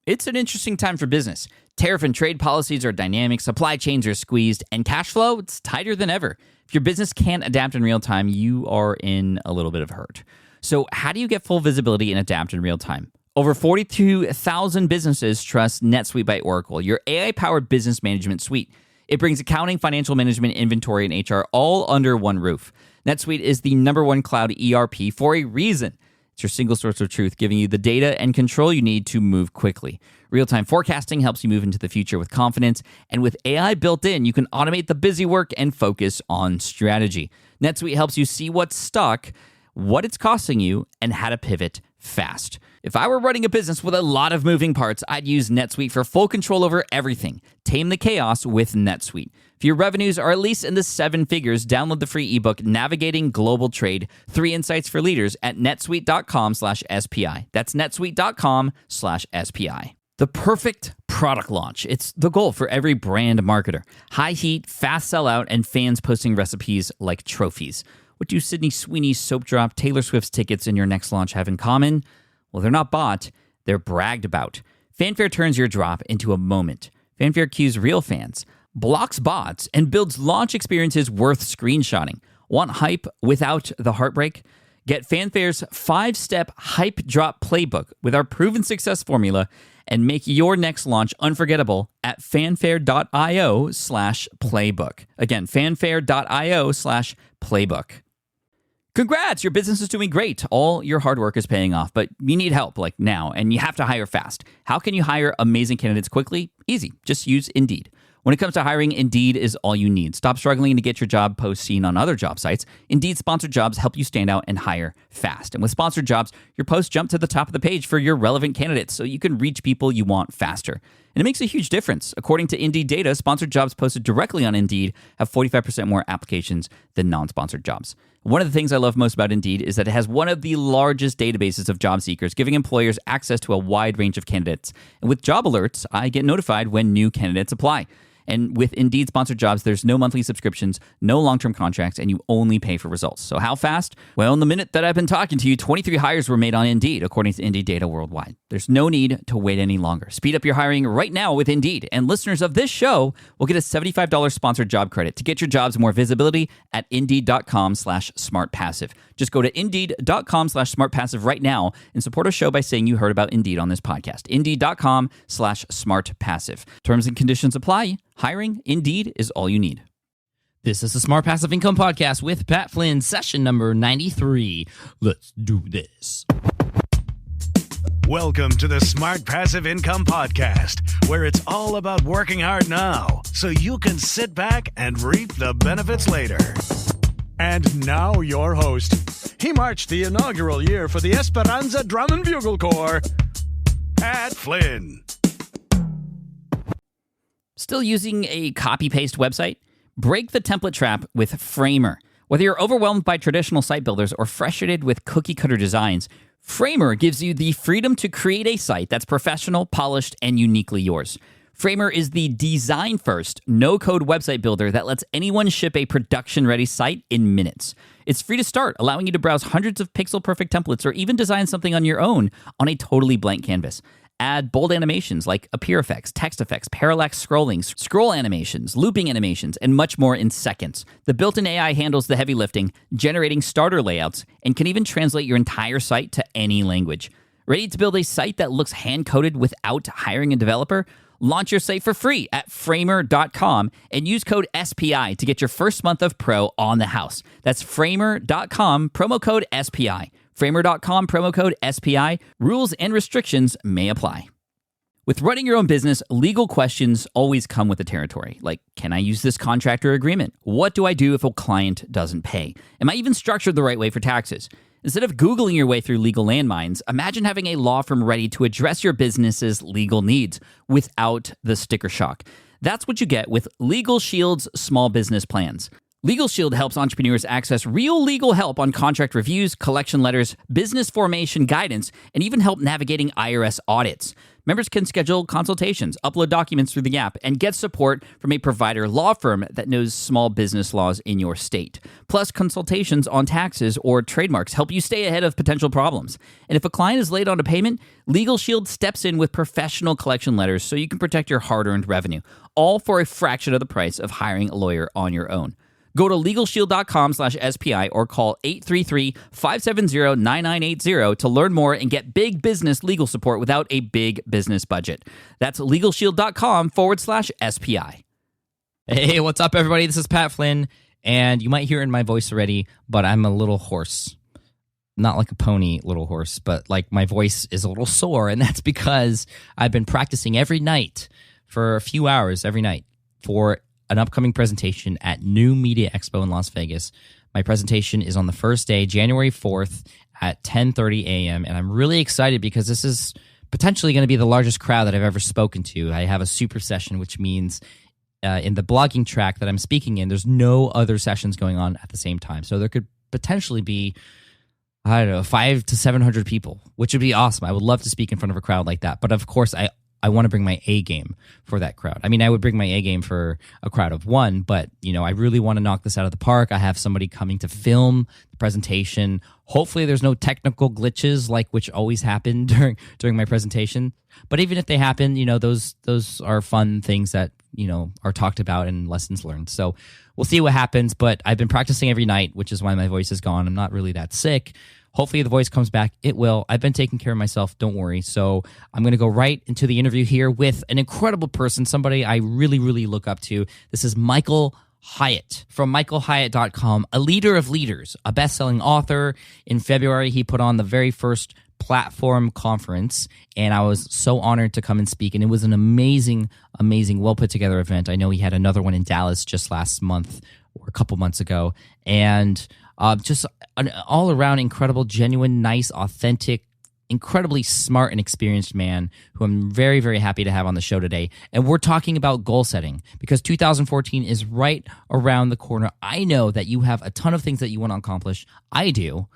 It's an interesting time for business. Tariff and trade policies are dynamic, supply chains are squeezed, and cash flow, it's tighter than ever. If your business can't adapt in real time, you are in a little bit of hurt. So how do you get full visibility and adapt in real time? Over 42,000 businesses trust NetSuite by Oracle, your AI-powered business management suite. It brings accounting, financial management, inventory, and HR all under one roof. NetSuite is the #1 cloud ERP for a reason. It's your single source of truth, giving you the data and control you need to move quickly. Real-time forecasting helps you move into the future with confidence, and with AI built in, you can automate the busy work and focus on strategy. NetSuite helps you see what's stuck, what it's costing you, and how to pivot fast. If I were running a business with a lot of moving parts, I'd use NetSuite for full control over everything. Tame the chaos with NetSuite. If your revenues are at least in the 7 figures, download the free ebook, Navigating Global Trade, 3 Insights for Leaders at netsuite.com/SPI. That's netsuite.com/SPI. The perfect product launch. It's the goal for every brand marketer. High heat, fast sellout, and fans posting recipes like trophies. What do Sydney Sweeney's soap drop, Taylor Swift's tickets, and your next launch have in common? Well, they're not bought, they're bragged about. Fanfare turns your drop into a moment. Fanfare cues real fans, blocks bots, and builds launch experiences worth screenshotting. Want hype without the heartbreak? Get Fanfare's 5-step hype drop playbook with our proven success formula and make your next launch unforgettable at fanfare.io/playbook. Again, fanfare.io/playbook. Congrats, your business is doing great. All your hard work is paying off, but you need help like now, and you have to hire fast. How can you hire amazing candidates quickly? Easy. Just use Indeed. When it comes to hiring, Indeed is all you need. Stop struggling to get your job post seen on other job sites. Indeed sponsored jobs help you stand out and hire fast. And with sponsored jobs, your posts jump to the top of the page for your relevant candidates so you can reach people you want faster. And it makes a huge difference. According to Indeed data, sponsored jobs posted directly on Indeed have 45% more applications than non-sponsored jobs. One of the things I love most about Indeed is that it has one of the largest databases of job seekers, giving employers access to a wide range of candidates. And with job alerts, I get notified when new candidates apply. And with Indeed sponsored jobs, there's no monthly subscriptions, no long-term contracts, and you only pay for results. So how fast? Well, in the minute that I've been talking to you, 23 hires were made on Indeed, according to Indeed data worldwide. There's no need to wait any longer. Speed up your hiring right now with Indeed. And listeners of this show will get a $75 sponsored job credit to get your jobs more visibility at Indeed.com/smartpassive. Just go to Indeed.com/smartpassive right now and support our show by saying you heard about Indeed on this podcast. Indeed.com/smartpassive. Terms and conditions apply. Hiring, Indeed, is all you need. This is the Smart Passive Income Podcast with Pat Flynn, session number 93. Let's do this. Welcome to the Smart Passive Income Podcast, where it's all about working hard now so you can sit back and reap the benefits later. And now your host. He marched the inaugural year for the Esperanza Drum and Bugle Corps, Pat Flynn. Still using a copy-paste website? Break the template trap with Framer. Whether you're overwhelmed by traditional site builders or frustrated with cookie-cutter designs, Framer gives you the freedom to create a site that's professional, polished, and uniquely yours. Framer is the design-first, no-code website builder that lets anyone ship a production-ready site in minutes. It's free to start, allowing you to browse hundreds of pixel-perfect templates or even design something on your own on a totally blank canvas. Add bold animations like appear effects, text effects, parallax scrolling, scroll animations, looping animations, and much more in seconds. The built-in AI handles the heavy lifting, generating starter layouts, and can even translate your entire site to any language. Ready to build a site that looks hand-coded without hiring a developer? Launch your site for free at framer.com and use code SPI to get your first month of pro on the house. That's framer.com, promo code SPI. Framer.com, promo code SPI. Rules and restrictions may apply. With running your own business, legal questions always come with the territory. Like, can I use this contractor agreement? What do I do if a client doesn't pay? Am I even structured the right way for taxes? Instead of Googling your way through legal landmines, imagine having a law firm ready to address your business's legal needs without the sticker shock. That's what you get with Legal Shield's small business plans. Legal Shield helps entrepreneurs access real legal help on contract reviews, collection letters, business formation guidance, and even help navigating IRS audits. Members can schedule consultations, upload documents through the app, and get support from a provider law firm that knows small business laws in your state. Plus, consultations on taxes or trademarks help you stay ahead of potential problems. And if a client is late on a payment, Legal Shield steps in with professional collection letters so you can protect your hard-earned revenue, all for a fraction of the price of hiring a lawyer on your own. Go to LegalShield.com/SPI or call 833-570-9980 to learn more and get big business legal support without a big business budget. That's LegalShield.com/SPI. Hey, what's up, everybody? This is Pat Flynn, and you might hear it in my voice already, but I'm a little hoarse. Not like a pony little horse, but like my voice is a little sore, and that's because I've been practicing every night for a few hours every night for an upcoming presentation at New Media Expo in Las Vegas. My presentation is on the first day, January 4th at 10:30 a.m., and I'm really excited because this is potentially going to be the largest crowd that I've ever spoken to. I have a super session, which means in the blogging track that I'm speaking in, there's no other sessions going on at the same time. So there could potentially be, I don't know, 500 to 700 people, which would be awesome. I would love to speak in front of a crowd like that. But of course, I want to bring my A game for that crowd. I mean, I would bring my A game for a crowd of one, but I really want to knock this out of the park. I have somebody coming to film the presentation. Hopefully there's no technical glitches which always happen during my presentation. But even if they happen, those are fun things that, are talked about and lessons learned. So we'll see what happens, but I've been practicing every night, which is why my voice is gone. I'm not really that sick. Hopefully the voice comes back. It will. I've been taking care of myself. Don't worry. So I'm going to go right into the interview here with an incredible person, somebody I really, really look up to. This is Michael Hyatt from michaelhyatt.com, a leader of leaders, a best-selling author. In February, he put on the very first platform conference, and I was so honored to come and speak. And it was an amazing, amazing, well-put-together event. I know he had another one in Dallas just last month or a couple months ago. And just an all-around incredible, genuine, nice, authentic, incredibly smart and experienced man who I'm very, very happy to have on the show today. And we're talking about goal setting because 2014 is right around the corner. I know that you have a ton of things that you want to accomplish. I do.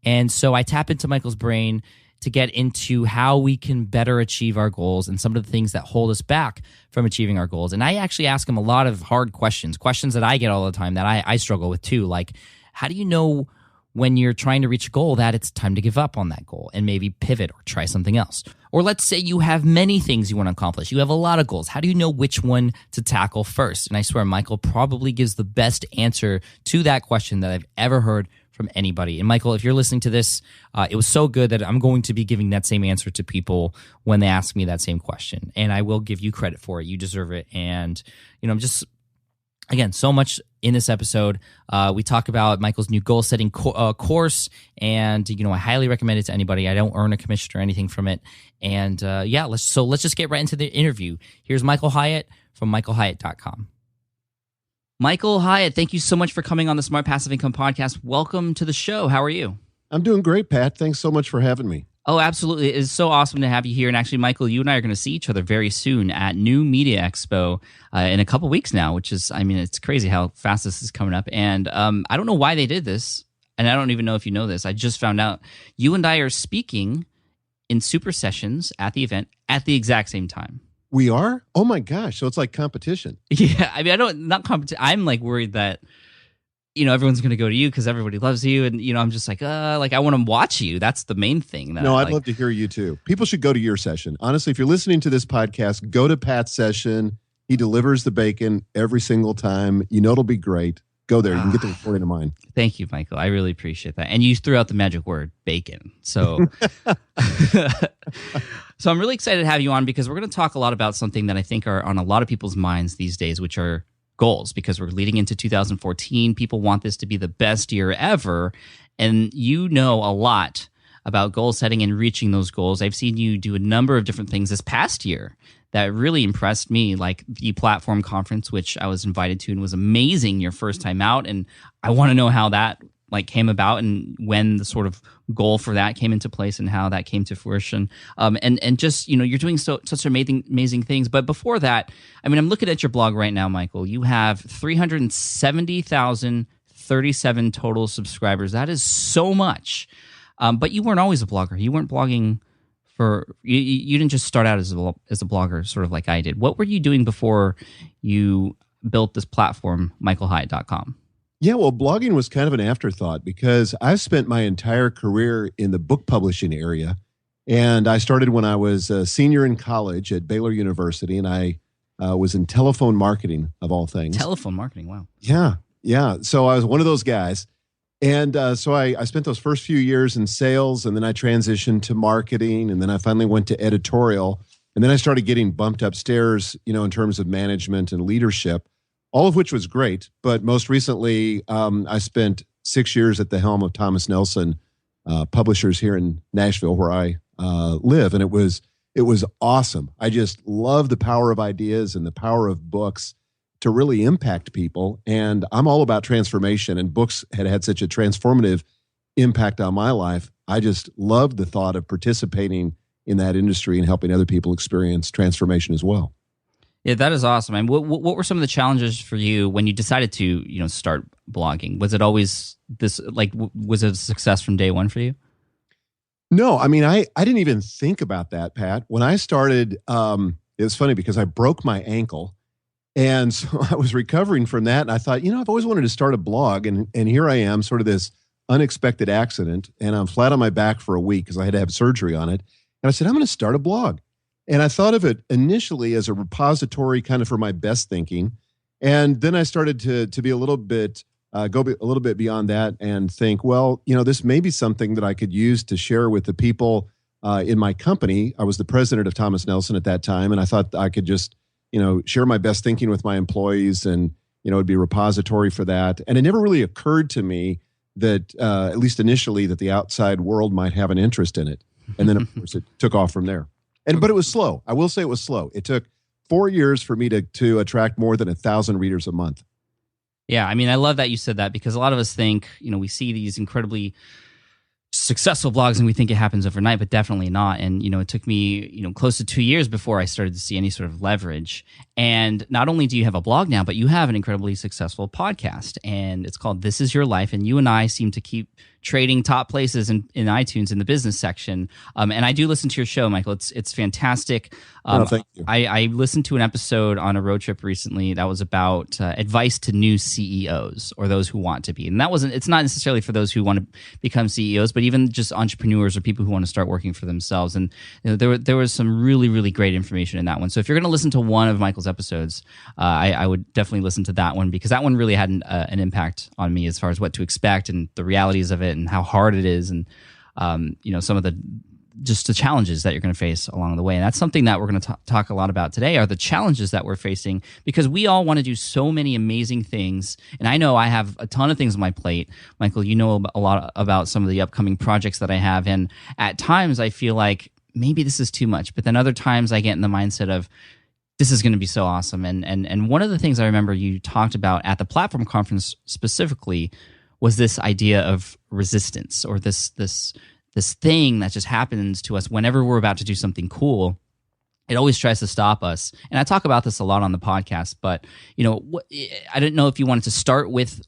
And so I tap into Michael's brain to get into how we can better achieve our goals and some of the things that hold us back from achieving our goals. And I actually ask him a lot of hard questions that I get all the time that I struggle with too, like, how do you know when you're trying to reach a goal that it's time to give up on that goal and maybe pivot or try something else? Or let's say you have many things you want to accomplish. You have a lot of goals. How do you know which one to tackle first? And I swear Michael probably gives the best answer to that question that I've ever heard from anybody. And Michael, if you're listening to this, it was so good that I'm going to be giving that same answer to people when they ask me that same question. And I will give you credit for it. You deserve it. And, I'm just... Again, so much in this episode. We talk about Michael's new goal-setting course, and I highly recommend it to anybody. I don't earn a commission or anything from it. And let's just get right into the interview. Here's Michael Hyatt from michaelhyatt.com. Michael Hyatt, thank you so much for coming on the Smart Passive Income Podcast. Welcome to the show. How are you? I'm doing great, Pat. Thanks so much for having me. Oh, absolutely. It's so awesome to have you here. And actually, Michael, you and I are going to see each other very soon at New Media Expo in a couple weeks now, which is, it's crazy how fast this is coming up. And I don't know why they did this, and I don't even know if you know this. I just found out you and I are speaking in super sessions at the event at the exact same time. We are? Oh my gosh. So it's like competition. Yeah. Not competition. I'm worried that everyone's going to go to you because everybody loves you. And, I'm just I want to watch you. That's the main thing. No, I'd love to hear you too. People should go to your session. Honestly, if you're listening to this podcast, go to Pat's session. He delivers the bacon every single time. It'll be great. Go there. You can get the recording of mine. Thank you, Michael. I really appreciate that. And you threw out the magic word, bacon. So, so I'm really excited to have you on because we're going to talk a lot about something that I think are on a lot of people's minds these days, which are goals, because we're leading into 2014. People want this to be the best year ever. And you know a lot about goal setting and reaching those goals. I've seen you do a number of different things this past year that really impressed me, like the platform conference, which I was invited to and was amazing your first time out. And I want to know how that like came about and when the sort of goal for that came into place and how that came to fruition. And just, you're doing such amazing things. But before that, I mean, I'm looking at your blog right now, Michael. You have 370,037 total subscribers. That is so much. But you weren't always a blogger. You weren't blogging you didn't just start out as a blogger, sort of like I did. What were you doing before you built this platform, michaelhyatt.com? Yeah, well, blogging was kind of an afterthought because I've spent my entire career in the book publishing area. And I started when I was a senior in college at Baylor University, and I was in telephone marketing, of all things. Telephone marketing, wow. Yeah. So I was one of those guys. And so I spent those first few years in sales, and then I transitioned to marketing, and then I finally went to editorial. And then I started getting bumped upstairs, in terms of management and leadership, all of which was great. But most recently, I spent 6 years at the helm of Thomas Nelson Publishers here in Nashville, where I live. And it was awesome. I just love the power of ideas and the power of books to really impact people. And I'm all about transformation, and books had such a transformative impact on my life. I just loved the thought of participating in that industry and helping other people experience transformation as well. Yeah, that is awesome. I mean, what were some of the challenges for you when you decided to, start blogging? Was it always this, was it a success from day one for you? No, I mean, I didn't even think about that, Pat. When I started, it was funny because I broke my ankle. And so I was recovering from that. And I thought, I've always wanted to start a blog. And here I am, sort of this unexpected accident. And I'm flat on my back for a week because I had to have surgery on it. And I said, I'm going to start a blog. And I thought of it initially as a repository kind of for my best thinking. And then I started to be a little bit, go a little bit beyond that and think, well, this may be something that I could use to share with the people in my company. I was the president of Thomas Nelson at that time. And I thought I could just, share my best thinking with my employees, and, it'd be a repository for that. And it never really occurred to me that, at least initially, that the outside world might have an interest in it. And then, of course, it took off from there. But it was slow. I will say it was slow. It took 4 years for me to attract more than 1,000 readers a month. Yeah, I mean, I love that you said that, because a lot of us think, we see these incredibly successful blogs and we think it happens overnight, but definitely not. And, it took me, close to 2 years before I started to see any sort of leverage. And not only do you have a blog now, but you have an incredibly successful podcast, and it's called This Is Your Life. And you and I seem to keep trading top places in iTunes in the business section. And I do listen to your show, Michael. It's fantastic. Thank you. I listened to an episode on a road trip recently that was about advice to new CEOs, or those who want to be. And it's not necessarily for those who want to become CEOs, but even just entrepreneurs or people who want to start working for themselves. And there was some really, really great information in that one. So if you're going to listen to one of Michael's episodes, I would definitely listen to that one, because that one really had an impact on me as far as what to expect and the realities of it and how hard it is, and some of the challenges that you're going to face along the way. And that's something that we're going to talk a lot about today, are the challenges that we're facing, because we all want to do so many amazing things. And I know I have a ton of things on my plate. Michael, you know a lot about some of the upcoming projects that I have. And at times I feel like maybe this is too much, but then other times I get in the mindset of, this is going to be so awesome. And one of the things I remember you talked about at the platform conference specifically was this idea of resistance, or this thing that just happens to us whenever we're about to do something cool. It always tries to stop us. And I talk about this a lot on the podcast, but I didn't know if you wanted to start with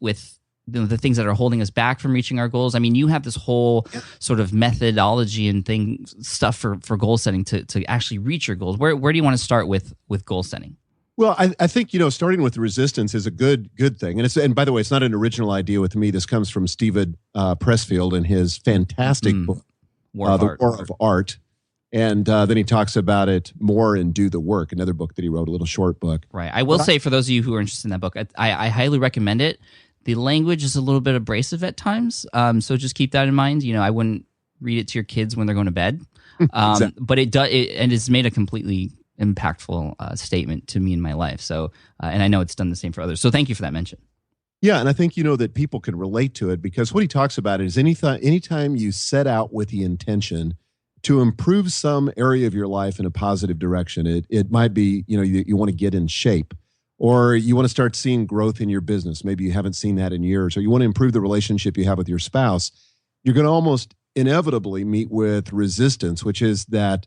the things that are holding us back from reaching our goals. I mean, you have this whole sort of methodology and stuff for goal setting to actually reach your goals. Where do you want to start with goal setting? Well, I think, starting with resistance is a good thing. And by the way, it's not an original idea with me. This comes from Stephen Pressfield in his fantastic book, The War of Art. And then he talks about it more in Do the Work, another book that he wrote, a little short book. Right. I will say, for those of you who are interested in that book, I highly recommend it. The language is a little bit abrasive at times, so just keep that in mind. I wouldn't read it to your kids when they're going to bed. Exactly. But and it's made a completely impactful statement to me in my life. So, and I know it's done the same for others. So thank you for that mention. Yeah, and I think that people can relate to it, because what he talks about is anytime you set out with the intention to improve some area of your life in a positive direction, it might be you want to get in shape, or you want to start seeing growth in your business. Maybe you haven't seen that in years, or you want to improve the relationship you have with your spouse. You're going to almost inevitably meet with resistance, which is that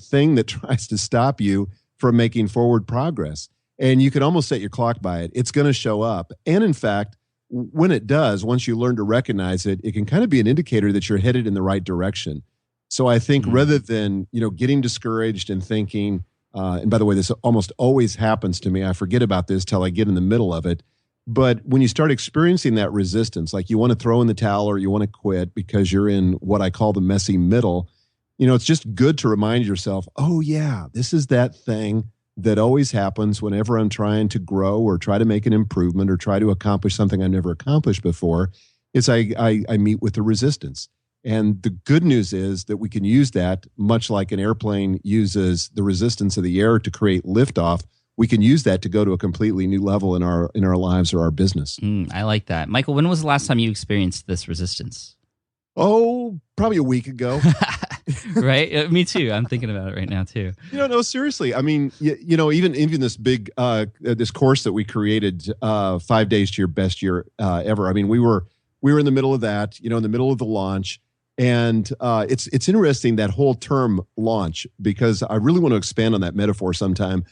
thing that tries to stop you from making forward progress. And you can almost set your clock by it. It's going to show up. And in fact, when it does, once you learn to recognize it, it can kind of be an indicator that you're headed in the right direction. So I think rather than, getting discouraged and thinking, and by the way, this almost always happens to me. I forget about this till I get in the middle of it. But when you start experiencing that resistance, like you want to throw in the towel or you want to quit because you're in what I call the messy middle, it's just good to remind yourself, oh yeah, this is that thing that always happens whenever I'm trying to grow or try to make an improvement or try to accomplish something I've never accomplished before, is I meet with the resistance. And the good news is that we can use that, much like an airplane uses the resistance of the air to create liftoff. We can use that to go to a completely new level in our lives or our business. I like that. Michael, when was the last time you experienced this resistance? Oh, probably a week ago. Right? Me too. I'm thinking about it right now too. No, seriously. I mean, even this big, this course that we created, 5 days to your best year ever. I mean, we were in the middle of that, in the middle of the launch. And it's interesting, that whole term launch, because I really want to expand on that metaphor sometime.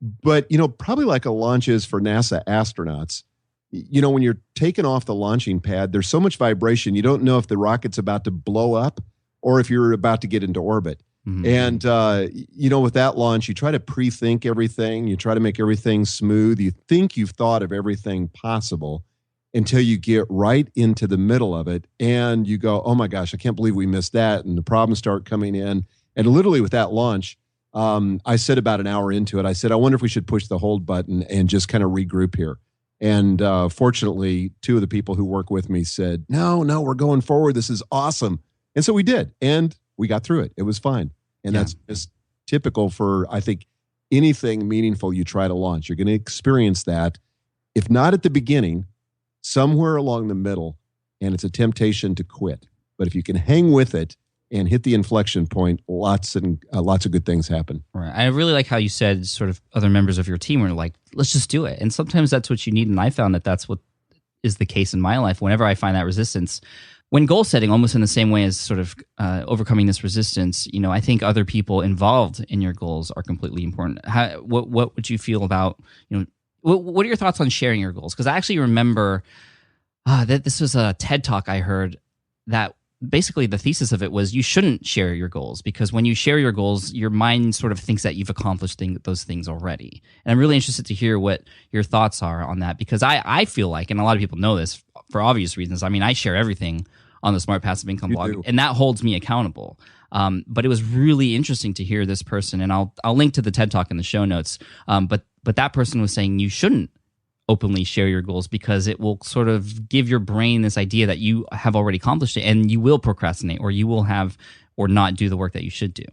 But, probably like a launch is for NASA astronauts, when you're taken off the launching pad, there's so much vibration. You don't know if the rocket's about to blow up or if you're about to get into orbit. Mm-hmm. And, with that launch, you try to pre-think everything. You try to make everything smooth. You think you've thought of everything possible until you get right into the middle of it. And you go, oh my gosh, I can't believe we missed that. And the problems start coming in. And literally with that launch, I said about an hour into it, I said, I wonder if we should push the hold button and just kind of regroup here. And fortunately, two of the people who work with me said, no, we're going forward. This is awesome. And so we did. And we got through it. It was fine. And that's just typical for, I think, anything meaningful you try to launch. You're going to experience that, if not at the beginning, somewhere along the middle, and it's a temptation to quit. But if you can hang with it and hit the inflection point, lots of good things happen. Right. I really like how you said sort of other members of your team were like, let's just do it. And sometimes that's what you need. And I found that that's what is the case in my life. Whenever I find that resistance, when goal setting, almost in the same way as sort of overcoming this resistance, I think other people involved in your goals are completely important. What would you feel about, what are your thoughts on sharing your goals? Because I actually remember that this was a TED Talk I heard that basically the thesis of it was you shouldn't share your goals, because when you share your goals, your mind sort of thinks that you've accomplished those things already. And I'm really interested to hear what your thoughts are on that, because I feel like, and a lot of people know this for obvious reasons, I mean, I share everything on the Smart Passive Income blog, and that holds me accountable. But it was really interesting to hear this person, and I'll link to the TED Talk in the show notes. But that person was saying you shouldn't openly share your goals, because it will sort of give your brain this idea that you have already accomplished it, and you will procrastinate, or you will have or not do the work that you should do.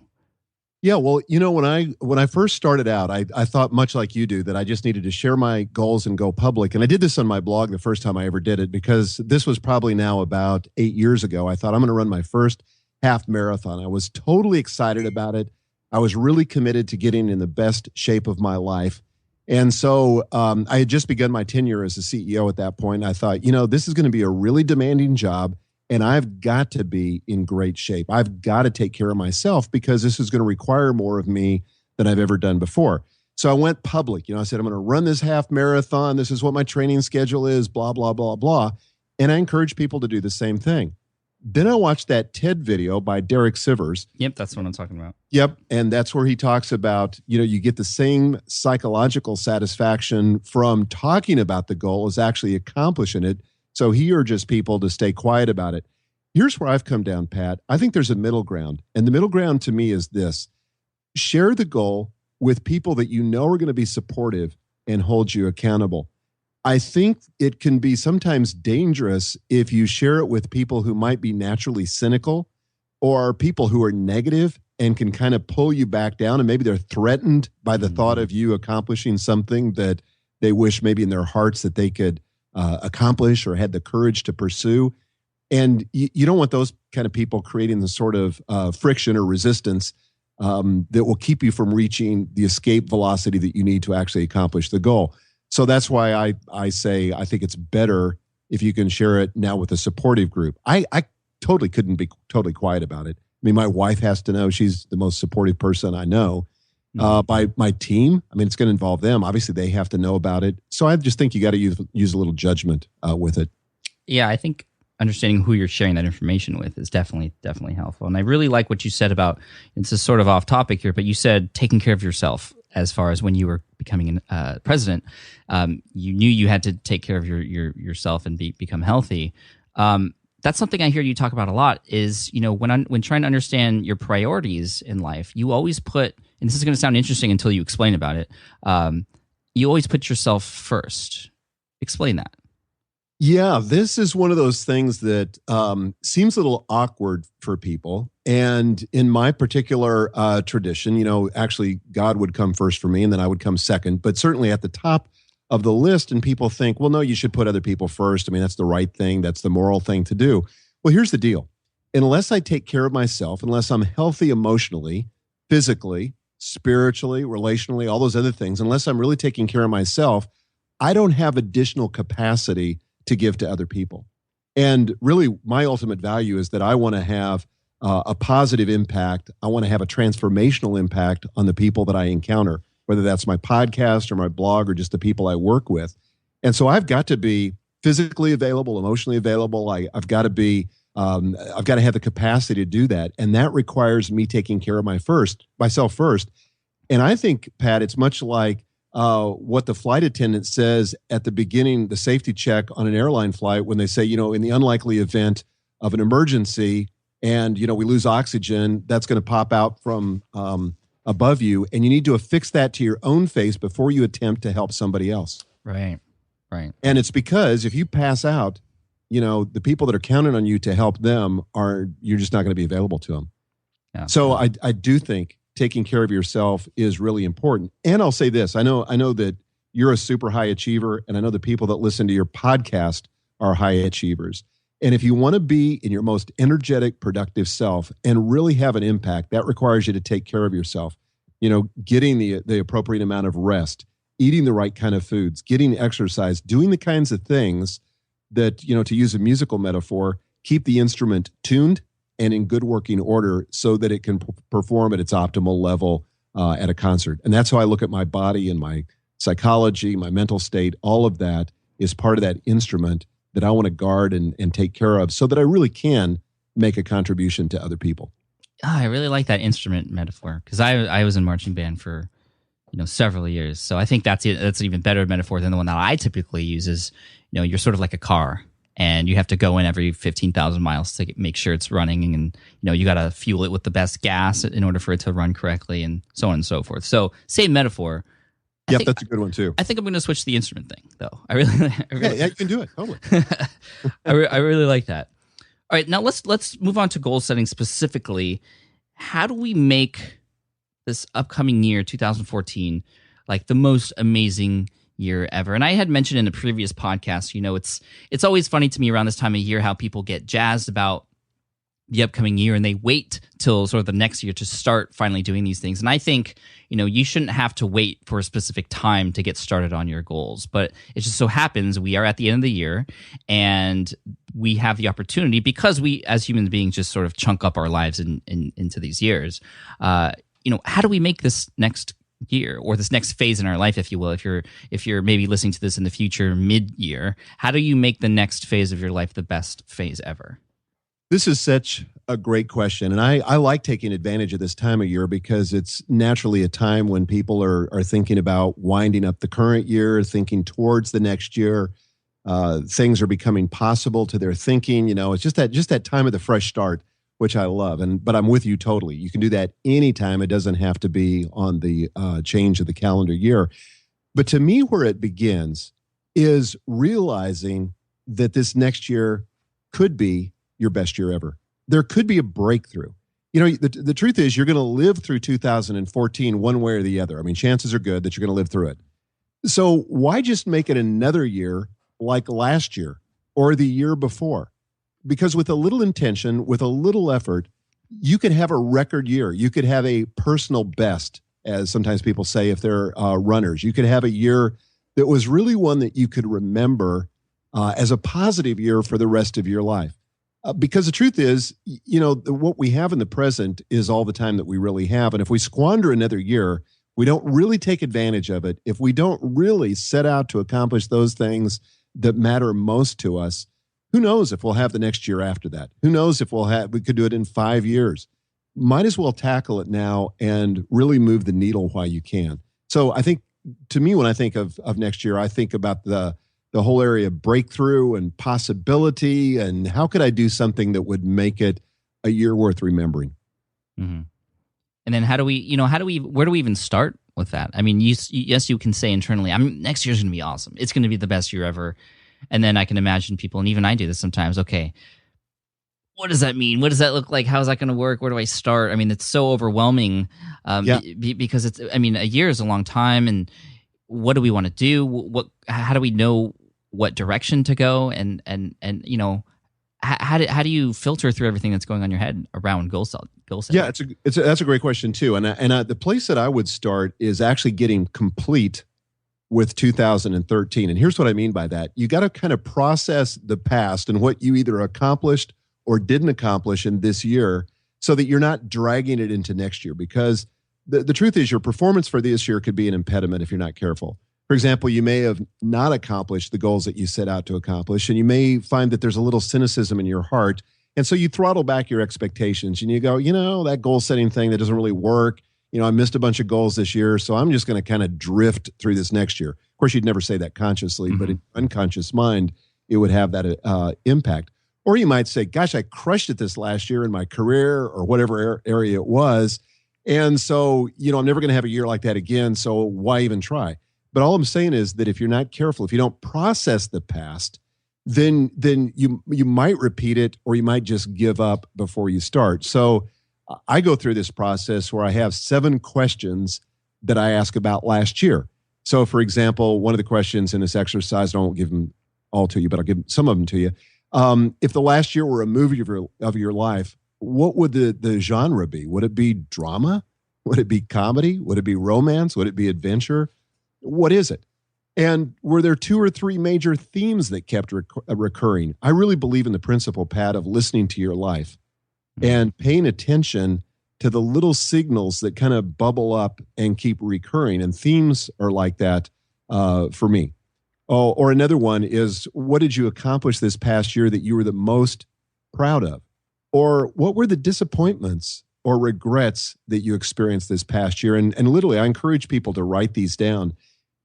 Yeah, well, when I first started out, I thought much like you do, that I just needed to share my goals and go public. And I did this on my blog the first time I ever did it, because this was probably now about 8 years ago. I thought I'm going to run my first half marathon. I was totally excited about it. I was really committed to getting in the best shape of my life. And so I had just begun my tenure as a CEO at that point. I thought, this is going to be a really demanding job, and I've got to be in great shape. I've got to take care of myself, because this is going to require more of me than I've ever done before. So I went public. I said, I'm going to run this half marathon. This is what my training schedule is, blah, blah, blah, blah. And I encourage people to do the same thing. Then I watched that TED video by Derek Sivers. Yep, that's what I'm talking about. Yep, and that's where he talks about, you get the same psychological satisfaction from talking about the goal as actually accomplishing it. So he urges people to stay quiet about it. Here's where I've come down, Pat. I think there's a middle ground. And the middle ground to me is this: share the goal with people that you know are going to be supportive and hold you accountable. I think it can be sometimes dangerous if you share it with people who might be naturally cynical, or people who are negative and can kind of pull you back down, and maybe they're threatened by the thought of you accomplishing something that they wish maybe in their hearts that they could accomplish or had the courage to pursue. And you don't want those kind of people creating the sort of friction or resistance that will keep you from reaching the escape velocity that you need to actually accomplish the goal. So that's why I say I think it's better if you can share it now with a supportive group. I totally couldn't be totally quiet about it. I mean, my wife has to know. She's the most supportive person I know. By my team, I mean, it's going to involve them. Obviously, they have to know about it. So I just think you got to use a little judgment with it. Yeah, I think understanding who you're sharing that information with is definitely helpful. And I really like what you said about, it's a sort of off topic here, but you said taking care of yourself as far as when you were becoming president. You knew you had to take care of yourself and become healthy. That's something I hear you talk about a lot is, when trying to understand your priorities in life, you always put, and this is going to sound interesting until you explain about it, you always put yourself first. Explain that. Yeah, this is one of those things that seems a little awkward for people. And in my particular tradition, actually God would come first for me and then I would come second, but certainly at the top of the list. And people think, well, no, you should put other people first. I mean, that's the right thing. That's the moral thing to do. Well, here's the deal. Unless I take care of myself, unless I'm healthy emotionally, physically, spiritually, relationally, all those other things, unless I'm really taking care of myself, I don't have additional capacity to give to other people. And really, my ultimate value is that I want to have a positive impact. I want to have a transformational impact on the people that I encounter, whether that's my podcast or my blog or just the people I work with. And so I've got to be physically available, emotionally available. I've got to have the capacity to do that. And that requires me taking care of myself first. And I think, Pat, it's much like what the flight attendant says at the beginning, the safety check on an airline flight, when they say, in the unlikely event of an emergency and, we lose oxygen, that's going to pop out from above you. And you need to affix that to your own face before you attempt to help somebody else. Right. And it's because if you pass out, the people that are counting on you to help them you're just not going to be available to them. Yeah. So I do think taking care of yourself is really important. And I'll say this, I know that you're a super high achiever, and I know the people that listen to your podcast are high achievers. And if you want to be in your most energetic, productive self and really have an impact, that requires you to take care of yourself. Getting the appropriate amount of rest, eating the right kind of foods, getting exercise, doing the kinds of things that, to use a musical metaphor, keep the instrument tuned and in good working order so that it can perform at its optimal level at a concert. And that's how I look at my body and my psychology, my mental state. All of that is part of that instrument that I want to guard and take care of so that I really can make a contribution to other people. I really like that instrument metaphor because I was in marching band for several years. So I think that's an even better metaphor than the one that I typically use is, you're sort of like a car. And you have to go in every 15,000 miles to make sure it's running. And, you got to fuel it with the best gas in order for it to run correctly and so on and so forth. So same metaphor. Yep, that's a good one too. I think I'm going to switch to the instrument thing, though. I really yeah, you can do it. Totally. I really like that. All right, now let's move on to goal setting specifically. How do we make this upcoming year, 2014, like the most amazing year ever? And I had mentioned in the previous podcast, it's always funny to me around this time of year how people get jazzed about the upcoming year and they wait till sort of the next year to start finally doing these things. And I think, you shouldn't have to wait for a specific time to get started on your goals. But it just so happens we are at the end of the year and we have the opportunity because we, as human beings, just sort of chunk up our lives into these years. How do we make this next year or this next phase in our life, if you will, if you're maybe listening to this in the future mid-year, how do you make the next phase of your life the best phase ever? This is such a great question. And I like taking advantage of this time of year because it's naturally a time when people are thinking about winding up the current year, thinking towards the next year. Things are becoming possible to their thinking. It's just that time of the fresh start, which I love. But I'm with you totally. You can do that anytime. It doesn't have to be on the change of the calendar year. But to me, where it begins is realizing that this next year could be your best year ever. There could be a breakthrough. The truth is you're going to live through 2014 one way or the other. I mean, chances are good that you're going to live through it. So why just make it another year like last year or the year before? Because with a little intention, with a little effort, you could have a record year. You could have a personal best, as sometimes people say if they're runners. You could have a year that was really one that you could remember as a positive year for the rest of your life. Because the truth is, what we have in the present is all the time that we really have. And if we squander another year, we don't really take advantage of it. If we don't really set out to accomplish those things that matter most to us, who knows if we'll have the next year after that? Who knows if we could do it in 5 years? Might as well tackle it now and really move the needle while you can. So I think, to me, when I think of next year, I think about the whole area of breakthrough and possibility, and how could I do something that would make it a year worth remembering? Mm-hmm. And then where do we even start with that? I mean, yes, you can say internally, next year's going to be awesome. It's going to be the best year ever. And then I can imagine people, and even I do this sometimes, okay, what does that mean? What does that look like? How is that going to work? Where do I start? I mean, it's so overwhelming because a year is a long time, and what do we want to do? How do we know what direction to go? And how do you filter through everything that's going on in your head around goal setting? Yeah, that's a great question too. And the place that I would start is actually getting complete with 2013. And here's what I mean by that. You got to kind of process the past and what you either accomplished or didn't accomplish in this year, so that you're not dragging it into next year. Because the truth is, your performance for this year could be an impediment if you're not careful. For example, you may have not accomplished the goals that you set out to accomplish, and you may find that there's a little cynicism in your heart. And so you throttle back your expectations and you go, that goal setting thing, that doesn't really work. I missed a bunch of goals this year, so I'm just going to kind of drift through this next year. Of course, you'd never say that consciously, but in your unconscious mind, it would have that impact. Or you might say, gosh, I crushed it this last year in my career or whatever area it was. And so, I'm never going to have a year like that again. So why even try? But all I'm saying is that if you're not careful, if you don't process the past, then you might repeat it, or you might just give up before you start. So I go through this process where I have 7 questions that I ask about last year. So, for example, one of the questions in this exercise, and I won't give them all to you, but I'll give some of them to you. If the last year were a movie of your life, what would the genre be? Would it be drama? Would it be comedy? Would it be romance? Would it be adventure? What is it? And were there 2 or 3 major themes that kept recurring? I really believe in the principle, Pat, of listening to your life and paying attention to the little signals that kind of bubble up and keep recurring. And themes are like that for me. Oh, or another one is, what did you accomplish this past year that you were the most proud of? Or what were the disappointments or regrets that you experienced this past year? And literally, I encourage people to write these down.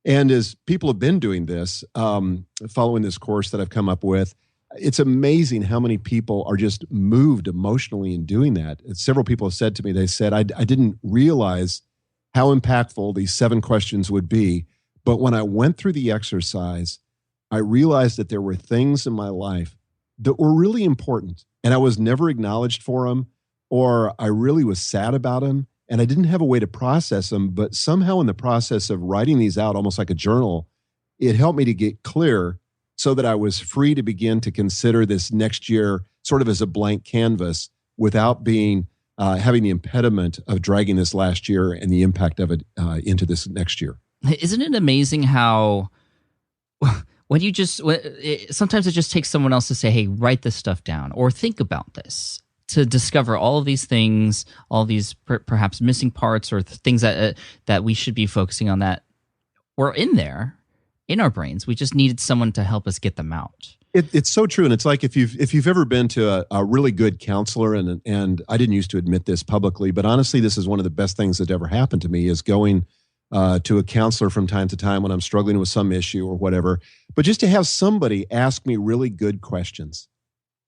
And as people have been doing this, following this course that I've come up with, it's amazing how many people are just moved emotionally in doing that. Several people have said to me, they said, I didn't realize how impactful these 7 questions would be. But when I went through the exercise, I realized that there were things in my life that were really important, and I was never acknowledged for them, or I really was sad about them, and I didn't have a way to process them. But somehow in the process of writing these out, almost like a journal, it helped me to get clear so that I was free to begin to consider this next year sort of as a blank canvas without being having the impediment of dragging this last year and the impact of it into this next year. Isn't it amazing how sometimes it just takes someone else to say, hey, write this stuff down or think about this, to discover all of these things, all these perhaps missing parts or things that we should be focusing on that were in there in our brains. We just needed someone to help us get them out. It's so true. And it's like if you've ever been to a really good counselor, and I didn't used to admit this publicly, but honestly, this is one of the best things that ever happened to me, is going to a counselor from time to time when I'm struggling with some issue or whatever. But just to have somebody ask me really good questions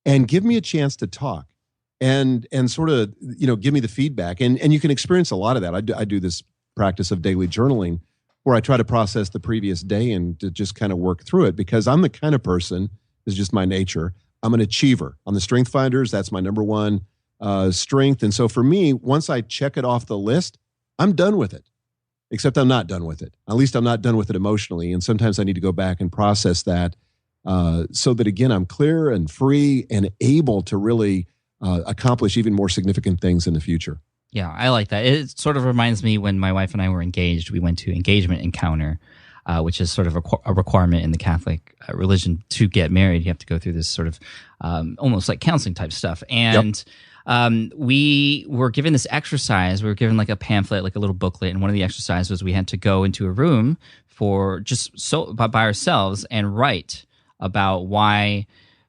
and give me a chance to talk and sort of, give me the feedback. And you can experience a lot of that. I do this practice of daily journaling where I try to process the previous day and to just kind of work through it, because I'm the kind of person, it's just my nature, I'm an achiever. On the Strength Finders, that's my number one strength. And so for me, once I check it off the list, I'm done with it. Except I'm not done with it. At least I'm not done with it emotionally. And sometimes I need to go back and process that so that, again, I'm clear and free and able to really accomplish even more significant things in the future. Yeah, I like that. It sort of reminds me when my wife and I were engaged, we went to Engagement Encounter. which is sort of a requirement in the Catholic religion to get married. You have to go through this sort of almost like counseling type stuff. And we were given this exercise. We were given like a pamphlet, like a little booklet, and one of the exercises was we had to go into a room for just by ourselves and write about why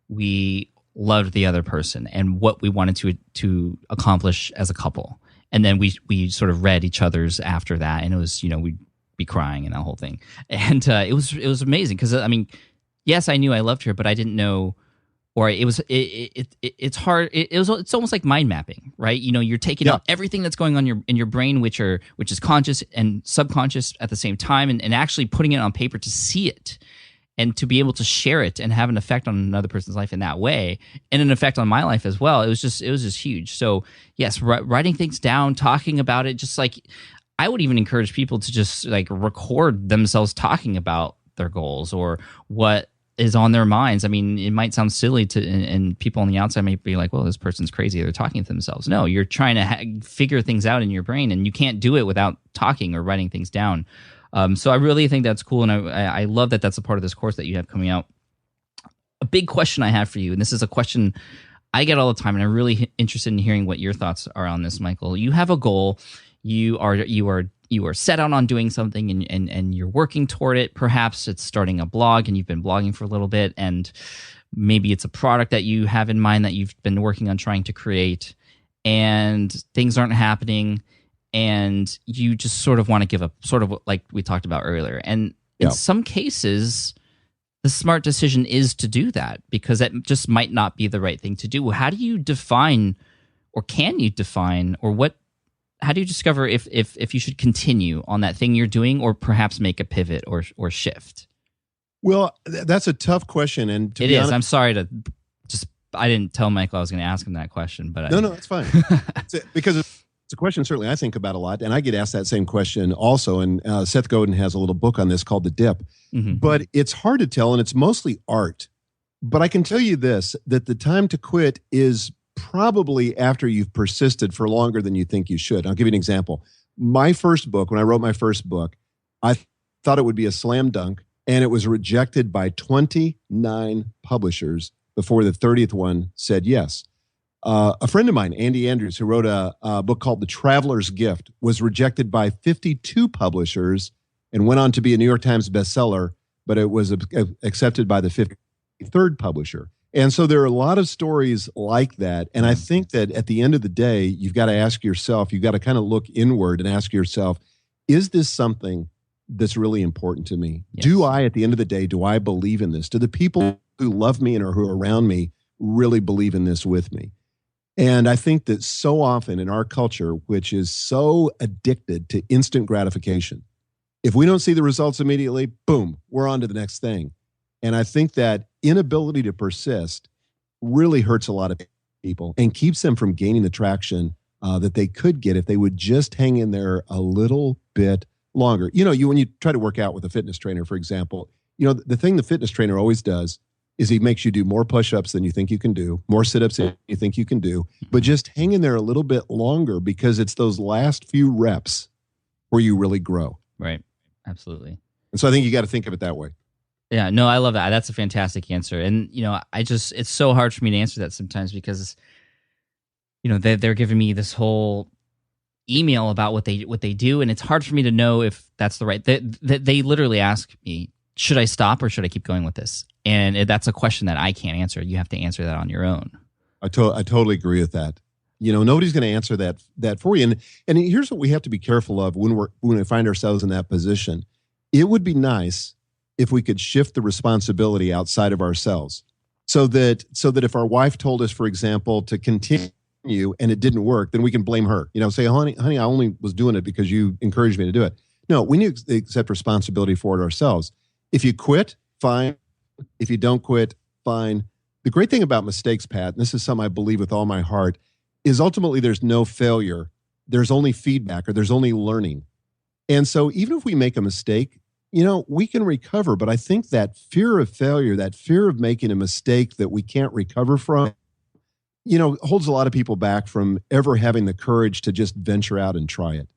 we loved the other person and what we wanted to accomplish as a couple. And then we sort of read each other's after that, and it was, we'd be crying and that whole thing. And it was amazing because I mean, yes, I knew I loved her, but I didn't know, or it's hard. It's almost like mind mapping, right? You're taking out everything that's going on in your brain, which is conscious and subconscious at the same time, and actually putting it on paper to see it. And to be able to share it and have an effect on another person's life in that way, and an effect on my life as well, it was just huge. So yes, writing things down, talking about it, just like I would even encourage people to just like record themselves talking about their goals or what is on their minds. I mean, it might sound silly and people on the outside might be like, "Well, this person's crazy. They're talking to themselves." No, you're trying to figure things out in your brain, and you can't do it without talking or writing things down. So I really think that's cool, and I love that that's a part of this course that you have coming out. A big question I have for you, and this is a question I get all the time, and I'm really interested in hearing what your thoughts are on this, Michael. You have a goal, you are set out on doing something, and you're working toward it. Perhaps it's starting a blog, and you've been blogging for a little bit, and maybe it's a product that you have in mind that you've been working on trying to create, and things aren't happening. And you just sort of want to give up, sort of like we talked about earlier. And in some cases, the smart decision is to do that because that just might not be the right thing to do. How do you define, or can you define, or how do you discover if you should continue on that thing you're doing, or perhaps make a pivot or shift? Well, that's a tough question. And to it be is. honest, I'm sorry to just, I didn't tell Michael I was going to ask him that question, but no, it's fine. Because it's a question certainly I think about a lot, and I get asked that same question also. And Seth Godin has a little book on this called The Dip. Mm-hmm. But it's hard to tell, and it's mostly art. But I can tell you this, that the time to quit is probably after you've persisted for longer than you think you should. I'll give you an example. My first book, when I wrote my first book, I thought it would be a slam dunk, and it was rejected by 29 publishers before the 30th one said yes. A friend of mine, Andy Andrews, who wrote a book called The Traveler's Gift, was rejected by 52 publishers and went on to be a New York Times bestseller, but it was accepted by the 53rd publisher. And so there are a lot of stories like that. And I think that at the end of the day, you've got to ask yourself, you've got to kind of look inward and ask yourself, is this something that's really important to me? Yes. Do I, at the end of the day, do I believe in this? Do the people who love me and or who are around me really believe in this with me? And I think that so often in our culture, which is so addicted to instant gratification, if we don't see the results immediately, boom, we're on to the next thing. And I think that inability to persist really hurts a lot of people and keeps them from gaining the traction that they could get if they would just hang in there a little bit longer. When you try to work out with a fitness trainer, for example, the thing the fitness trainer always does is he makes you do more push-ups than you think you can do, more sit-ups than you think you can do, but just hang in there a little bit longer because it's those last few reps where you really grow. Right. Absolutely. And so I think you got to think of it that way. Yeah, no, I love that. That's a fantastic answer. And, it's so hard for me to answer that sometimes because, they're giving me this whole email about what they do, and it's hard for me to know if that's the right. They literally ask me, should I stop or should I keep going with this? And that's a question that I can't answer. You have to answer that on your own. I totally agree with that. Nobody's going to answer that for you. And here's what we have to be careful of when we find ourselves in that position. It would be nice if we could shift the responsibility outside of ourselves, so that if our wife told us, for example, to continue and it didn't work, then we can blame her. Say, honey, I only was doing it because you encouraged me to do it. No, we need to accept responsibility for it ourselves. If you quit, fine. If you don't quit, fine. The great thing about mistakes, Pat, and this is something I believe with all my heart, is ultimately there's no failure. There's only feedback, or there's only learning. And so even if we make a mistake, we can recover. But I think that fear of failure, that fear of making a mistake that we can't recover from, holds a lot of people back from ever having the courage to just venture out and try it.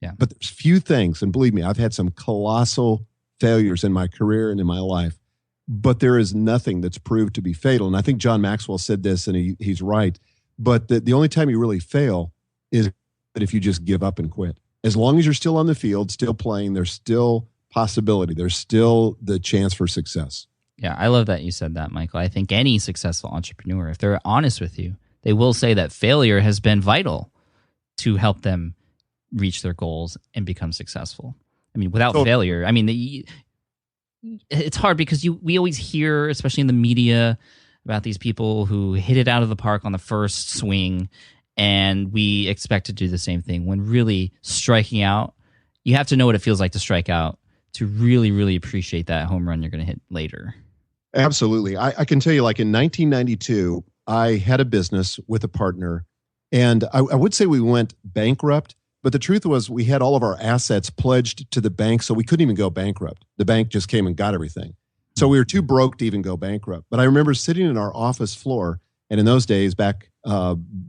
Yeah. But there's few things, and believe me, I've had some colossal failures in my career and in my life, but there is nothing that's proved to be fatal. And I think John Maxwell said this, and he's right. But the only time you really fail is that if you just give up and quit. As long as you're still on the field, still playing, there's still possibility. There's still the chance for success. Yeah, I love that you said that, Michael. I think any successful entrepreneur, if they're honest with you, they will say that failure has been vital to help them reach their goals and become successful. I mean, without failure, I mean, it's hard because we always hear, especially in the media, about these people who hit it out of the park on the first swing, and we expect to do the same thing. When really striking out, you have to know what it feels like to strike out to really, really appreciate that home run you're going to hit later. Absolutely. I can tell you, like in 1992, I had a business with a partner, and I would say we went bankrupt, but the truth was we had all of our assets pledged to the bank, so we couldn't even go bankrupt. The bank just came and got everything. So we were too broke to even go bankrupt. But I remember sitting in our office floor, and in those days, back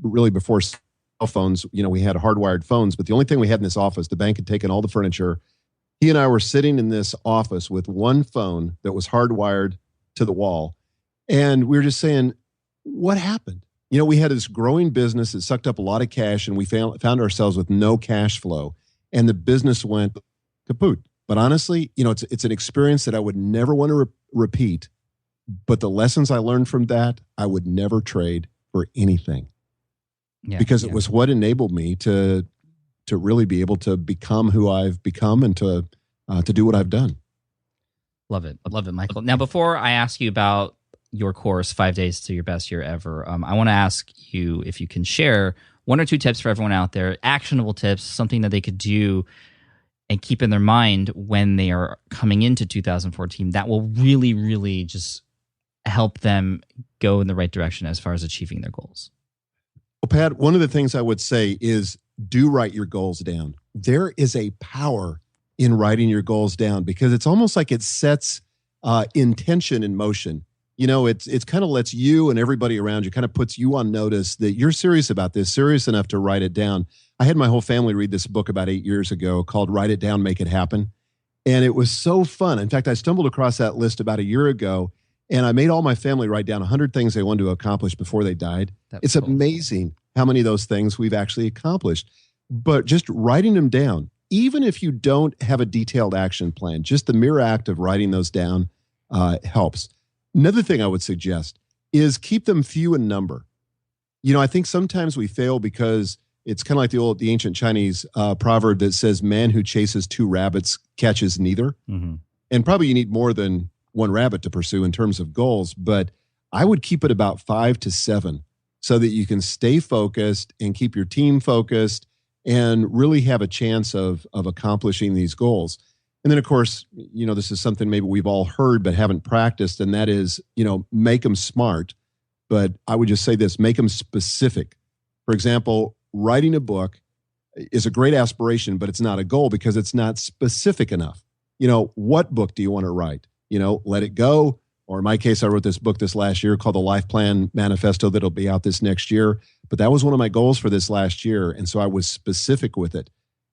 really before cell phones, we had hardwired phones, but the only thing we had in this office, the bank had taken all the furniture. He and I were sitting in this office with one phone that was hardwired to the wall. And we were just saying, what happened? We had this growing business that sucked up a lot of cash, and we found ourselves with no cash flow, and the business went kaput. But honestly, it's an experience that I would never want to repeat. But the lessons I learned from that, I would never trade for anything. Because it was what enabled me to really be able to become who I've become and to do what I've done. Love it, Michael. Now, before I ask you about your course, 5 Days to Your Best Year Ever, I want to ask you if you can share 1 or 2 tips for everyone out there, actionable tips, something that they could do and keep in their mind when they are coming into 2014 that will really, really just help them go in the right direction as far as achieving their goals. Well, Pat, one of the things I would say is do write your goals down. There is a power in writing your goals down because it's almost like it sets intention in motion. It's kind of lets you and everybody around you, kind of puts you on notice that you're serious about this, serious enough to write it down. I had my whole family read this book about 8 years ago called Write It Down, Make It Happen. And it was so fun. In fact, I stumbled across that list about a year ago, and I made all my family write down 100 things they wanted to accomplish before they died. It's amazing how many of those things we've actually accomplished. But just writing them down, even if you don't have a detailed action plan, just the mere act of writing those down helps. Another thing I would suggest is keep them few in number. I think sometimes we fail because it's kind of like the ancient Chinese proverb that says, man who chases 2 rabbits catches neither. Mm-hmm. And probably you need more than 1 rabbit to pursue in terms of goals, but I would keep it about 5 to 7 so that you can stay focused and keep your team focused and really have a chance of accomplishing these goals. And then, of course, this is something maybe we've all heard but haven't practiced, and that is, make them smart. But I would just say this, make them specific. For example, writing a book is a great aspiration, but it's not a goal because it's not specific enough. What book do you want to write? Let It Go. Or in my case, I wrote this book this last year called The Life Plan Manifesto that'll be out this next year. But that was one of my goals for this last year. And so I was specific with it.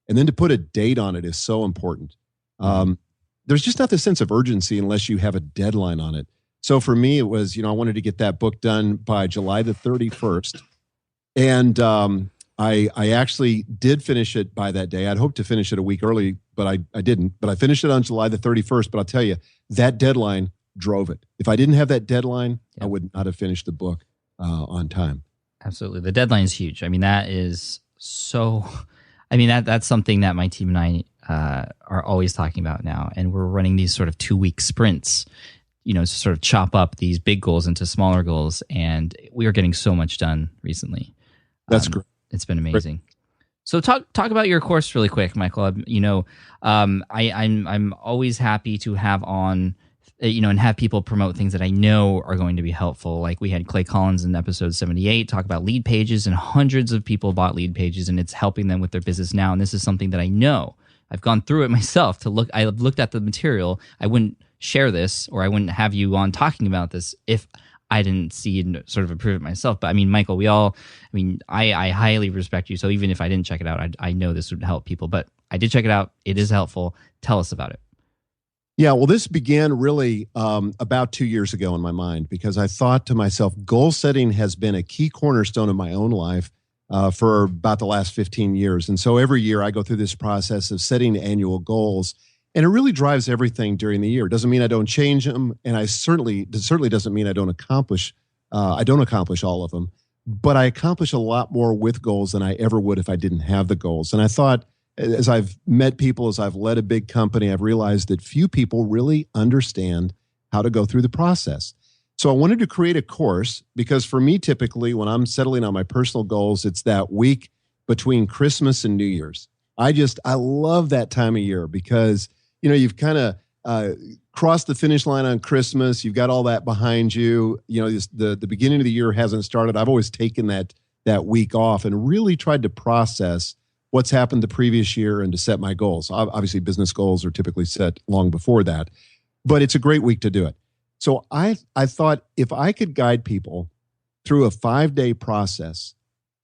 And then to put a date on it is so important. There's just not the sense of urgency unless you have a deadline on it. So for me, it was, I wanted to get that book done by July the 31st. And I actually did finish it by that day. I'd hoped to finish it a week early, but I didn't. But I finished it on July the 31st. But I'll tell you, that deadline drove it. If I didn't have that deadline, I would not have finished the book on time. Absolutely. The deadline is huge. I mean, that is so... that's something that my team and I are always talking about now. And we're running these sort of 2-week sprints, to sort of chop up these big goals into smaller goals. And we are getting so much done recently. That's great. It's been amazing. Great. So talk about your course really quick, Michael. I'm always happy to have on, and have people promote things that I know are going to be helpful. Like we had Clay Collins in episode 78 talk about lead pages, and hundreds of people bought lead pages, and it's helping them with their business now. And this is something that I know. I've gone through it myself I've looked at the material. I wouldn't share this, or I wouldn't have you on talking about this if I didn't see and sort of approve it myself. But Michael, I highly respect you. So even if I didn't check it out, I know this would help people. But I did check it out. It is helpful. Tell us about it. Yeah, well, this began really about 2 years ago in my mind because I thought to myself, goal setting has been a key cornerstone of my own life for about the last 15 years. And so every year I go through this process of setting annual goals, and it really drives everything during the year. It doesn't mean I don't change them, and it certainly doesn't mean I don't accomplish all of them, but I accomplish a lot more with goals than I ever would if I didn't have the goals. And I thought, as I've met people, as I've led a big company, I've realized that few people really understand how to go through the process. So I wanted to create a course because for me, typically, when I'm settling on my personal goals, it's that week between Christmas and New Year's. I love that time of year because, you've kind of crossed the finish line on Christmas. You've got all that behind you. The beginning of the year hasn't started. I've always taken that week off and really tried to process what's happened the previous year and to set my goals. Obviously, business goals are typically set long before that, but it's a great week to do it. So I thought if I could guide people through a 5-day process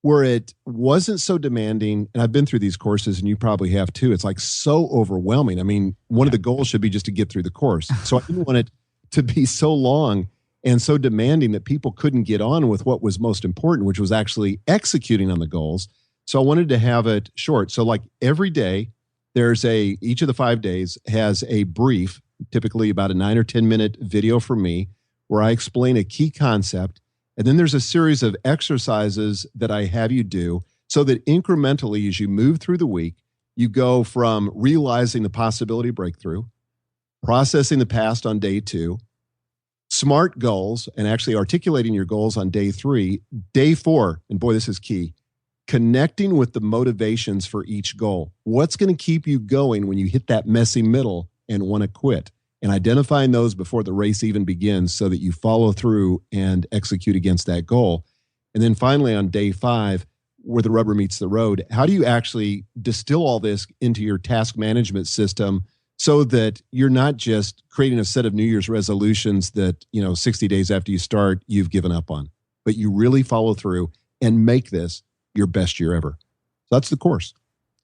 where it wasn't so demanding, and I've been through these courses and you probably have too, it's like so overwhelming. I mean, one of the goals should be just to get through the course. So I didn't want it to be so long and so demanding that people couldn't get on with what was most important, which was actually executing on the goals. So I wanted to have it short. So like every day, each of the 5 days has a brief, typically about a 9 or 10 minute video from me where I explain a key concept. And then there's a series of exercises that I have you do so that incrementally, as you move through the week, you go from realizing the possibility of breakthrough, processing the past on day 2, SMART goals, and actually articulating your goals on day 3, day 4, and boy, this is key, connecting with the motivations for each goal. What's going to keep you going when you hit that messy middle and want to quit? And identifying those before the race even begins so that you follow through and execute against that goal. And then finally on day 5, where the rubber meets the road, how do you actually distill all this into your task management system so that you're not just creating a set of New Year's resolutions that, 60 days after you start, you've given up on, but you really follow through and make this your best year ever. So that's the course.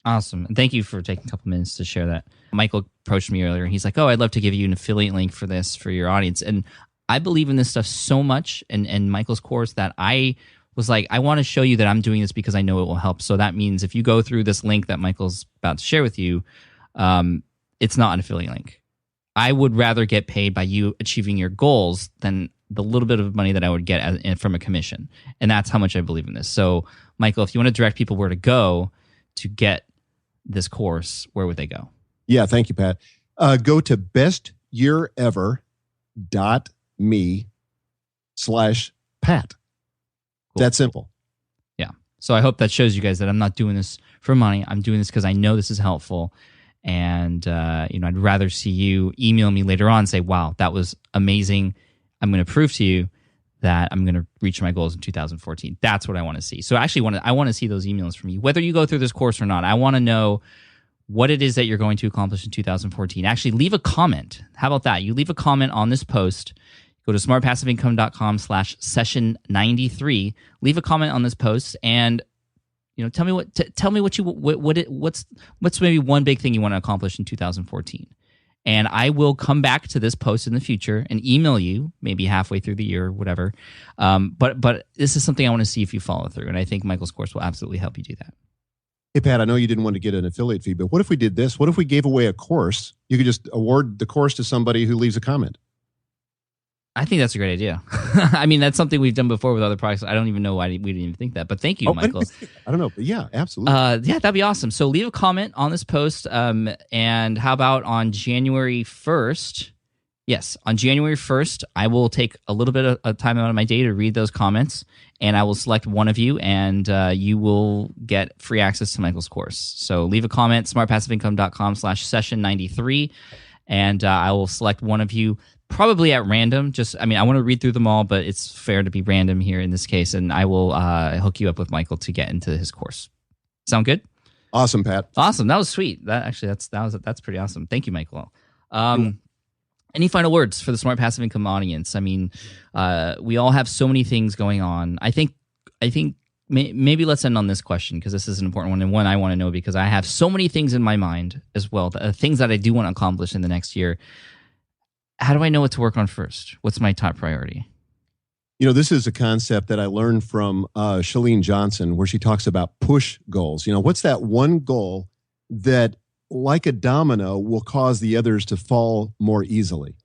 Awesome. And thank you for taking a couple minutes to share that. Michael approached me earlier and he's like, I'd love to give you an affiliate link for this for your audience. And I believe in this stuff so much and Michael's course that I was like, I want to show you that I'm doing this because I know it will help. So that means if you go through this link that Michael's about to share with you, it's not an affiliate link. I would rather get paid by you achieving your goals than the little bit of money that I would get from a commission. And that's how much I believe in this. So Michael, if you want to direct people where to go to get this course, where would they go? Yeah, thank you, Pat. Go to bestyearever.me/Pat. Cool. That simple. Yeah. So I hope that shows you guys that I'm not doing this for money. I'm doing this because I know this is helpful. And, I'd rather see you email me later on and say, wow, that was amazing. I'm going to prove to you that I'm going to reach my goals in 2014. That's what I want to see. So actually, I want to see those emails from you, whether you go through this course or not. I want to know what it is that you're going to accomplish in 2014. Actually, leave a comment. How about that? You leave a comment on this post. Go to smartpassiveincome.com/session93. Leave a comment on this post and tell me what's maybe one big thing you want to accomplish in 2014. And I will come back to this post in the future and email you maybe halfway through the year or whatever. But this is something I want to see if you follow through. And I think Michael's course will absolutely help you do that. Hey, Pat, I know you didn't want to get an affiliate fee, but what if we did this? What if we gave away a course? You could just award the course to somebody who leaves a comment. I think that's a great idea. I mean, that's something we've done before with other products. I don't even know why we didn't even think that. But thank you, Michael. I don't know. But yeah, absolutely. Yeah, that'd be awesome. So leave a comment on this post. And how about on January 1st? Yes, on January 1st, I will take a little bit of time out of my day to read those comments. And I will select one of you, and you will get free access to Michael's course. So leave a comment, smartpassiveincome.com/session93. And I will select one of you. Probably at random. I want to read through them all, but it's fair to be random here in this case. And I will hook you up with Michael to get into his course. Sound good? Awesome, Pat. Awesome. That was sweet. That's pretty awesome. Thank you, Michael. Any final words for the Smart Passive Income audience? I mean, we all have so many things going on. I think maybe let's end on this question because this is an important one and one I want to know because I have so many things in my mind as well, things that I do want to accomplish in the next year. how do I know what to work on first? What's my top priority? This is a concept that I learned from Chalene Johnson, where she talks about push goals. What's that one goal that, like a domino, will cause the others to fall more easily?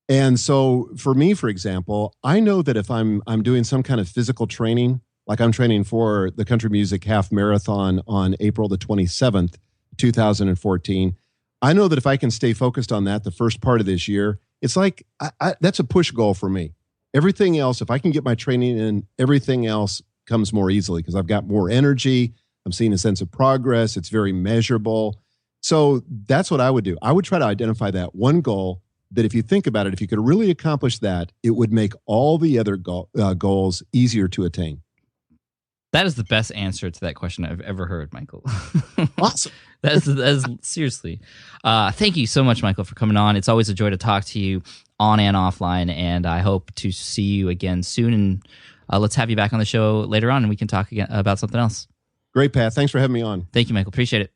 And so for me, for example, I know that if I'm doing some kind of physical training, like I'm training for the Country Music Half Marathon on April the 27th, 2014, I know that if I can stay focused on that the first part of this year, it's like that's a push goal for me. Everything else, if I can get my training in, everything else comes more easily because I've got more energy. I'm seeing a sense of progress. It's very measurable. So that's what I would do. I would try to identify that one goal that, if you think about it, if you could really accomplish that, it would make all the other goals easier to attain. That is the best answer to that question I've ever heard, Michael. Awesome. That is seriously. Thank you so much, Michael, for coming on. It's always a joy to talk to you on and offline, and I hope to see you again soon. And let's have you back on the show later on, and we can talk again about something else. Great, Pat. Thanks for having me on. Thank you, Michael. Appreciate it.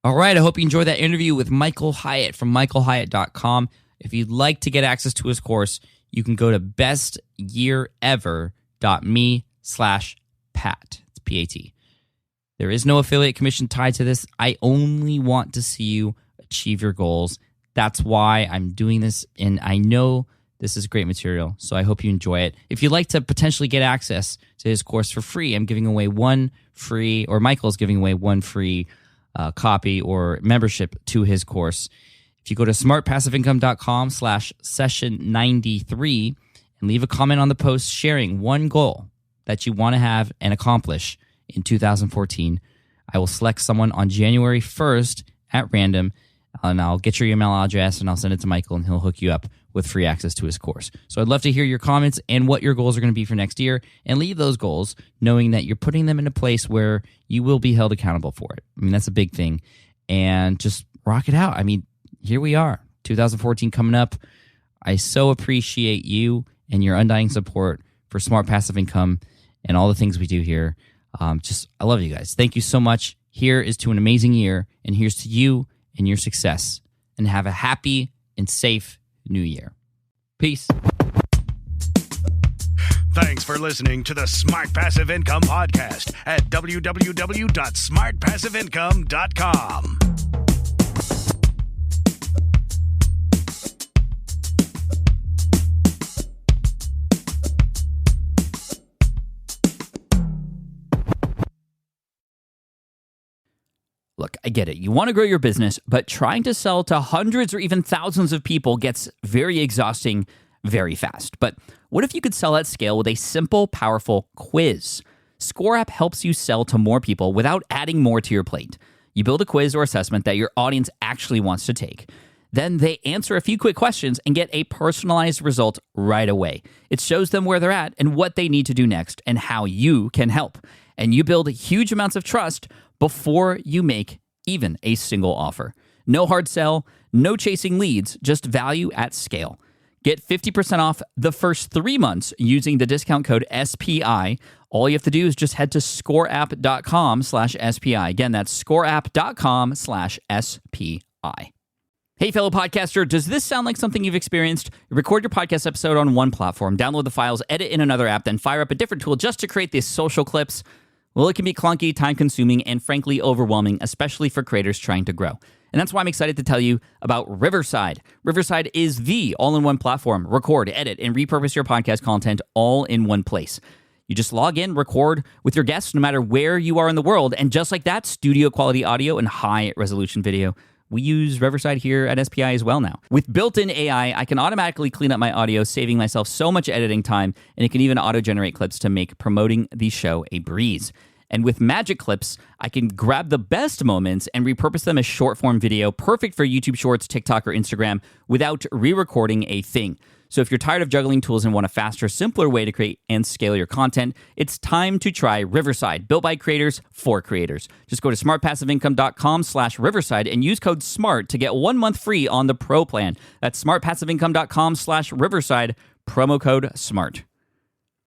All right. I hope you enjoyed that interview with Michael Hyatt from michaelhyatt.com. If you'd like to get access to his course, you can go to bestyearever.me/Pat. It's P-A-T. There is no affiliate commission tied to this. I only want to see you achieve your goals. That's why I'm doing this, and I know this is great material, so I hope you enjoy it. If you'd like to potentially get access to his course for free, I'm giving away one free, or Michael's giving away one free copy or membership to his course. If you go to smartpassiveincome.com/session93 and leave a comment on the post sharing one goal that you want to have and accomplish in 2014, I will select someone on January 1st at random, and I'll get your email address and I'll send it to Michael, and he'll hook you up with free access to his course. So I'd love to hear your comments and what your goals are going to be for next year, and leave those goals knowing that you're putting them in a place where you will be held accountable for it. I mean, that's a big thing. And just rock it out. I mean, here we are, 2014 coming up. I so appreciate you and your undying support for Smart Passive Income and all the things we do here. I love you guys. Thank you so much. Here is to an amazing year, and here's to you and your success. And have a happy and safe new year. Peace. Thanks for listening to the Smart Passive Income Podcast at www.smartpassiveincome.com. Look, I get it. You want to grow your business, but trying to sell to hundreds or even thousands of people gets very exhausting very fast. But what if you could sell at scale with a simple, powerful quiz? Score App helps you sell to more people without adding more to your plate. You build a quiz or assessment that your audience actually wants to take. Then they answer a few quick questions and get a personalized result right away. It shows them where they're at and what they need to do next and how you can help. And you build huge amounts of trust before you make even a single offer. No hard sell, no chasing leads, just value at scale. Get 50% off the first 3 months using the discount code SPI. All you have to do is just head to scoreapp.com/SPI. Again, that's scoreapp.com/SPI. Hey, fellow podcaster, does this sound like something you've experienced? Record your podcast episode on one platform, download the files, edit in another app, then fire up a different tool just to create these social clips. Well, it can be clunky, time-consuming, and frankly overwhelming, especially for creators trying to grow. And that's why I'm excited to tell you about Riverside. Riverside is the all-in-one platform. Record, edit, and repurpose your podcast content all in one place. You just log in, record with your guests no matter where you are in the world, and just like that, studio-quality audio and high-resolution video. We use Riverside here at SPI as well now. With built-in AI, I can automatically clean up my audio, saving myself so much editing time, and it can even auto-generate clips to make promoting the show a breeze. And with Magic Clips, I can grab the best moments and repurpose them as short-form video, perfect for YouTube Shorts, TikTok, or Instagram, without re-recording a thing. So if you're tired of juggling tools and want a faster, simpler way to create and scale your content, it's time to try Riverside, built by creators for creators. Just go to smartpassiveincome.com/Riverside and use code SMART to get 1 month free on the Pro plan. That's smartpassiveincome.com/Riverside, promo code SMART.